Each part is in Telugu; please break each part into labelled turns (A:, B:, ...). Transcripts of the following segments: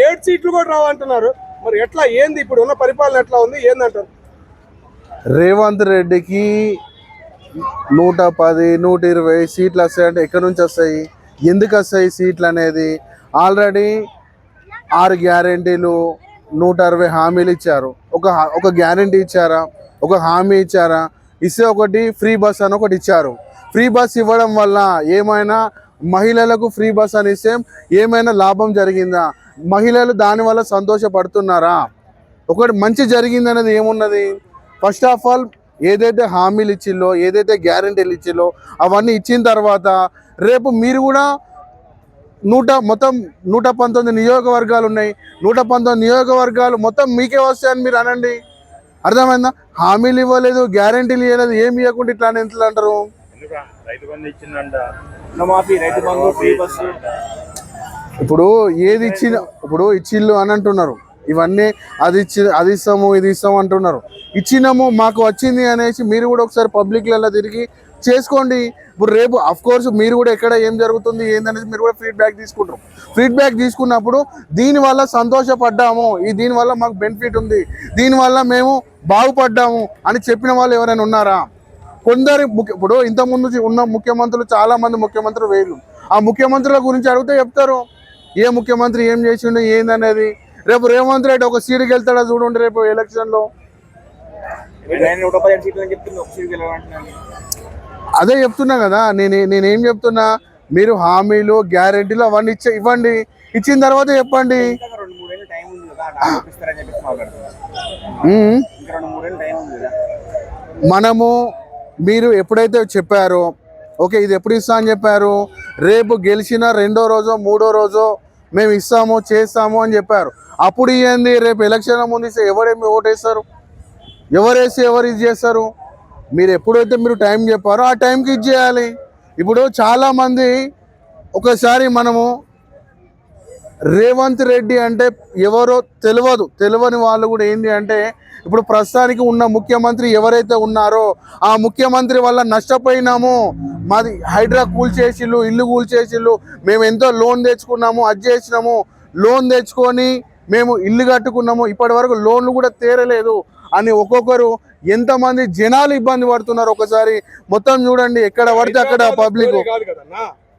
A: ఏడు సీట్లు కూడా రావంటున్నారు. మరి ఎట్లా ఏంది ఇప్పుడు ఉన్న పరిపాలన ఎట్లా ఉంది ఏందంటారు?
B: రేవంత్ రెడ్డికి 110, 120 సీట్లు వస్తాయంటే ఎక్కడి నుంచి వస్తాయి, ఎందుకు వస్తాయి సీట్లు అనేది? ఆల్రెడీ 6 గ్యారెంటీలు 160 హామీలు ఇచ్చారు. ఒక గ్యారెంటీ ఇచ్చారా? ఒక హామీ ఇచ్చారా? ఇస్తే ఒకటి ఫ్రీ బస్ అని ఒకటి ఇచ్చారు. ఫ్రీ బస్ ఇవ్వడం వల్ల ఏమైనా మహిళలకు ఫ్రీ బస్ అని ఇస్తే ఏమైనా లాభం జరిగిందా? మహిళలు దానివల్ల సంతోషపడుతున్నారా? ఒకటి మంచి జరిగింది అనేది ఏమున్నది? ఫస్ట్ ఆఫ్ ఆల్ ఏదైతే హామీలు ఇచ్చిల్లో, ఏదైతే గ్యారెంటీలు ఇచ్చిల్లో అవన్నీ ఇచ్చిన తర్వాత రేపు మీరు కూడా మొత్తం 119 నియోజకవర్గాలు ఉన్నాయి. 119 నియోజకవర్గాలు మొత్తం మీకే వస్తాయని మీరు అనండి. అర్థమైందా? హామీలు ఇవ్వలేదు, గ్యారెంటీలు ఇవ్వలేదు, ఏమి ఇవ్వకుండా ఇట్లా అని ఎంత అంటారు? ఇప్పుడు ఏది ఇచ్చిన ఇప్పుడు ఇచ్చిళ్ళు అని అంటున్నారు. ఇవన్నీ అది ఇస్తాము ఇది ఇస్తాము అంటున్నారు. ఇచ్చినాము మాకు వచ్చింది అనేసి మీరు కూడా ఒకసారి పబ్లిక్లలో తిరిగి చేసుకోండి. ఇప్పుడు రేపు అఫ్ కోర్స్ మీరు కూడా ఎక్కడ ఏం జరుగుతుంది ఏందనేది మీరు కూడా ఫీడ్బ్యాక్ తీసుకుంటారు. ఫీడ్బ్యాక్ తీసుకున్నప్పుడు దీనివల్ల సంతోషపడ్డాము, దీనివల్ల మాకు బెనిఫిట్ ఉంది, దీనివల్ల మేము బాగుపడ్డాము అని చెప్పిన వాళ్ళు ఎవరైనా ఉన్నారా? కొందరు ఇప్పుడు ఇంతకుముందు ఉన్న ముఖ్యమంత్రులు చాలా మంది ముఖ్యమంత్రులు వేరు. ఆ ముఖ్యమంత్రుల గురించి అడిగితే చెప్తారు ఏ ముఖ్యమంత్రి ఏం చేసిండు ఏందనేది. రేపు రేవంత్ రెడ్డి ఒక సీటుకి వెళ్తాడా చూడండి రేపు ఎలక్షన్లో. అదే చెప్తున్నా కదా, నేనేం చెప్తున్నా, మీరు హామీలు గ్యారెంటీలు అవన్నీ ఇవ్వండి. ఇచ్చిన తర్వాత చెప్పండి. మనము మీరు ఎప్పుడైతే చెప్పారో ఓకే ఇది ఎప్పుడు ఇస్తా అని చెప్పారు, రేపు గెలిచిన 2వ రోజో 3వ రోజో మేము ఇస్తాము చేస్తాము అని చెప్పారు. అప్పుడు ఇవ్వండి. రేపు ఎలక్షన్ ముందు ఇస్తే ఎవరేమి ఓటేస్తారు? ఎవరేసి ఎవరు ఇది చేస్తారు? మీరు ఎప్పుడైతే మీరు టైం చెప్పారో ఆ టైంకి ఇది చేయాలి. ఇప్పుడు చాలామంది ఒకసారి మనము రేవంత్ రెడ్డి అంటే ఎవరో తెలియని వాళ్ళు కూడా ఏంటి అంటే ఇప్పుడు ప్రస్తుతానికి ఉన్న ముఖ్యమంత్రి ఎవరైతే ఉన్నారో ఆ ముఖ్యమంత్రి వల్ల నష్టపోయినాము, మాది హైడ్రా కూల్చేసిళ్ళు, ఇల్లు కూల్చేసిళ్ళు, మేము ఎంతో లోన్ తెచ్చుకున్నాము, అది చేసినాము, లోన్ తెచ్చుకొని మేము ఇల్లు కట్టుకున్నాము, ఇప్పటి వరకు లోన్లు కూడా తీరలేదు అని ఒక్కొక్కరు ఎంతమంది జనాలు ఇబ్బంది పడుతున్నారు. ఒకసారి మొత్తం చూడండి, ఎక్కడ పడితే అక్కడ పబ్లిక్.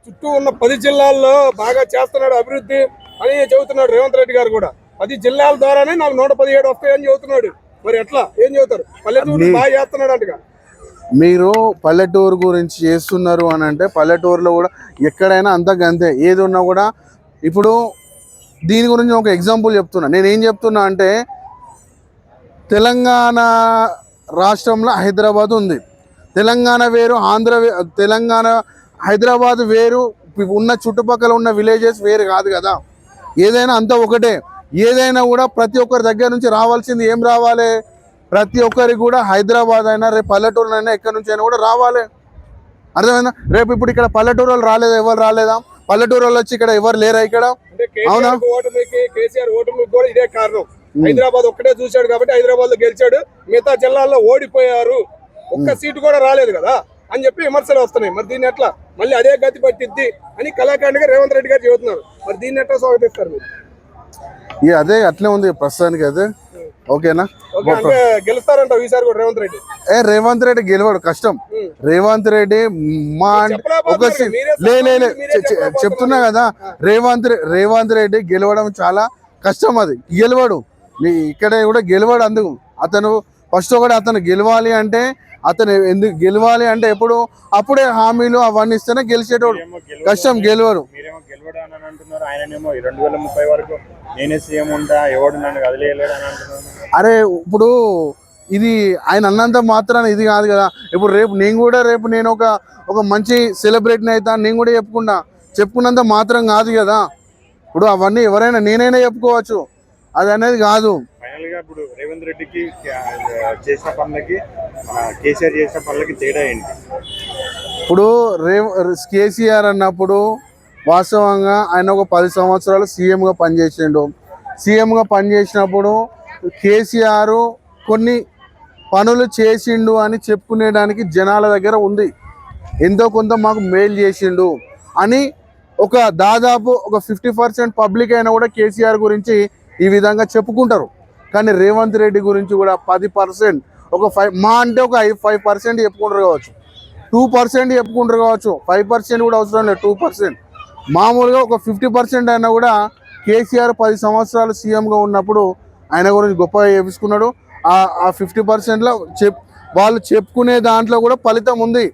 A: చుట్టూ ఉన్న 10 జిల్లాల్లో బాగా చేస్తున్నాడు అభివృద్ధి అని చెబుతున్నాడు రేవంత్ రెడ్డి గారు కూడా. 10 జిల్లాల ద్వారానే నాకు 117 వస్తాయని చెబుతున్నాడు. మరి ఎట్లా ఏం చెబుతారు? పల్లెటూరు బాగా చేస్తున్నాడు అంటగా.
B: మీరు పల్లెటూరు గురించి చేస్తున్నారు అని అంటే పల్లెటూరులో కూడా ఎక్కడైనా అంతే ఏది ఉన్నా కూడా. ఇప్పుడు దీని గురించి ఒక ఎగ్జాంపుల్ చెప్తున్నా. నేనేం చెప్తున్నా అంటే తెలంగాణ రాష్ట్రంలో హైదరాబాద్ ఉంది. తెలంగాణ వేరు, తెలంగాణ హైదరాబాద్ వేరు, ఉన్న చుట్టుపక్కల ఉన్న విలేజెస్ వేరు కాదు కదా. ఏదైనా అంతా ఒకటే. ఏదైనా కూడా ప్రతి ఒక్కరి దగ్గర నుంచి రావాల్సింది ఏం రావాలి? ప్రతి ఒక్కరికి కూడా హైదరాబాద్ అయినా రేపు పల్లెటూరులో అయినా ఎక్కడి నుంచి అయినా కూడా రావాలి. అర్థమైందా? రేపు ఇప్పుడు ఇక్కడ పల్లెటూరు వాళ్ళు రాలేదా? ఎవరు రాలేదా? పల్లెటూరు వాళ్ళు వచ్చి ఇక్కడ ఎవరు లేరా ఇక్కడ? అవునా?
A: కేసీఆర్ ఓటమికి కూడా ఇదే కారణం. హైదరాబాద్ ఒక్కటే చూశాడు కాబట్టి హైదరాబాద్ లో గెలిచాడు, మిగతా జిల్లాల్లో ఓడిపోయారు, ఒక్క సీటు కూడా రాలేదు కదా అని చెప్పి విమర్శలు వస్తున్నాయి. మరి దీన్ని ఎట్లా మళ్ళీ అదే గతి పట్టిద్ది అని కళాఖండ్గా రేవంత్ రెడ్డి గారు చెబుతున్నారు. మరి దీన్ని ఎట్లా స్వాగతిస్తారు మీరు?
B: అదే అట్లే ఉంది ప్రస్తుతానికి. అదే ఓకేనా?
A: గెలుస్తారంట ఈసారి కూడా రేవంత్ రెడ్డి?
B: రేవంత్ రెడ్డి గెలవాడు కష్టం. రేవంత్ రెడ్డి చెప్తున్నా కదా, రేవంత్ రెడ్డి గెలవడం చాలా కష్టం. అది గెలవాడు, ఇక్కడ కూడా గెలవాడు. అందుకు అతను ఫస్ట్ ఒకటి అతను గెలవాలి అంటే ఎందుకు గెలవాలి అంటే అప్పుడే హామీలు అవన్నీ ఇస్తేనే గెలిచేటోడు. కష్టం గెలవరు. అరే ఇప్పుడు ఇది ఆయన అన్నంత మాత్రాన ఇది కాదు కదా. ఇప్పుడు రేపు నేను ఒక మంచి సెలబ్రిటీని అవుతాను, నేను కూడా చెప్పుకున్నంత మాత్రం కాదు కదా. ఇప్పుడు అవన్నీ ఎవరైనా నేనైనా చెప్పుకోవచ్చు, అది అనేది కాదు.
C: ఇప్పుడు రేవంత్ రెడ్డికి చేసిన పనులకి కేసీఆర్ చేసిన పనులకి తేడా ఏంటి?
B: ఇప్పుడు కేసీఆర్ అన్నప్పుడు వాస్తవంగా ఆయన ఒక 10 సంవత్సరాలు సీఎంగా పనిచేసిండు. సీఎంగా పనిచేసినప్పుడు కేసీఆర్ కొన్ని పనులు చేసిండు అని చెప్పుకునేడానికి జనాల దగ్గర ఉంది. ఎంతో కొంత మాకు మేలు చేసిండు అని ఒక దాదాపు ఒక 50% పబ్లిక్ అయినా కూడా కేసీఆర్ గురించి ఈ విధంగా చెప్పుకుంటారు. కానీ రేవంత్ రెడ్డి గురించి కూడా 10%, ఒక 5 మా అంటే ఒక 5% చెప్పుకుంటారు కావచ్చు, 2% చెప్పుకుంటారు కావచ్చు, 5% కూడా అవసరం లేదు, 2%. మామూలుగా ఒక 50% అయినా కూడా కేసీఆర్ 10 సంవత్సరాలు సీఎంగా ఉన్నప్పుడు ఆయన గురించి గొప్పగా చేపించుకున్నాడు. ఆ 50%లో వాళ్ళు చెప్పుకునే దాంట్లో కూడా ఫలితం ఉంది.